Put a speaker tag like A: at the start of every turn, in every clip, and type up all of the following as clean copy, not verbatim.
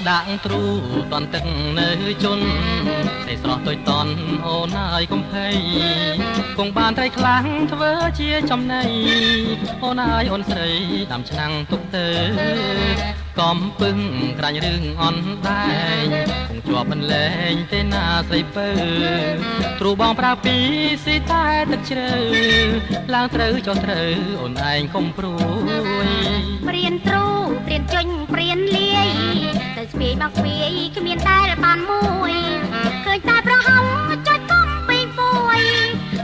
A: ដាក់ទ្រូតន់ទឹកនៅជន់តែស្រស់ទុយតន់អូនហើយកុំភ័យគង់បានត្រីខ្លាំងធ្វើជាចំណៃអូនហើយអូនស្រីដាំឆ្នាំងទុកទៅកំពឹងក្រាញ់រឿងអន់ដែងគង់ជាប់មិនលែងទេណាស្រីពើទ្រូបងប្រើពីស៊ីតែទឹកជ្រៅឡើងត្រូវចុះត្រូវអូនឯងកុំព្រួយ
B: ព្រៀនទ្រូព្រៀនចេញព្រៀនលាយតែស្ពាយមកស្ពាយគ្មានតែបានមួយឃើញតែប្រហោងចុចកុំពេញពួយ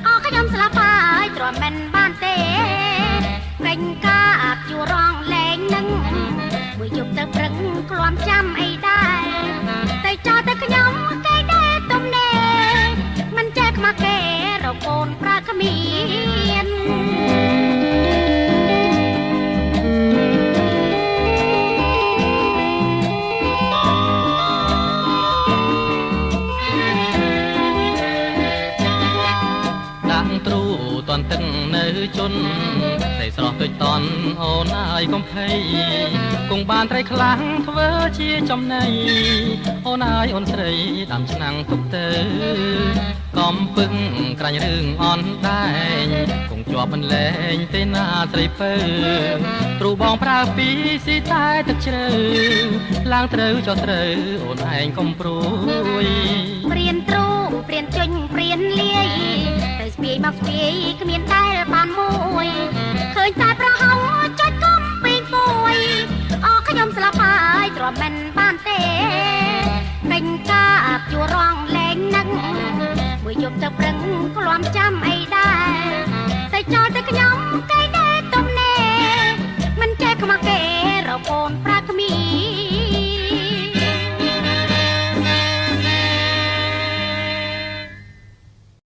B: អស់ខ្ញុំស្លាប់ហើយទ្រាំមិនបានទេពេញកាអាជួរងលែងនឹងមួយយប់ទៅព្រឹកក្លំចាំអីដែរតែចោលតែខ្ញុំគេដែរទំនេរមិនចេះខ្មាស់គេរកូនប្រើគ្មាន
A: ទ្រូតន់ទឹកនៅជន់តែស្រស់ទុយតន់អូនហើយកុំភ័យគង់បានត្រីខ្លាំងធ្វើជាចំណៃអូនហើយអូនស្រីដាំឆ្នាំងទុកទៅកំពឹងក្រាញ់រឿងអន់ដែងគង់ជាប់មិនលែងទេណាស្រីពើទ្រូបងប្រើពីស៊ីតែទឹកជ្រៅឡើងត្រូវចុះត្រូវអូនឯងកុំព្រួយ
B: ព្រៀនទ្រូព្រៀនចេញព្រៀនលាយតែស្ពាយមកស្ពាយគ្មានតែ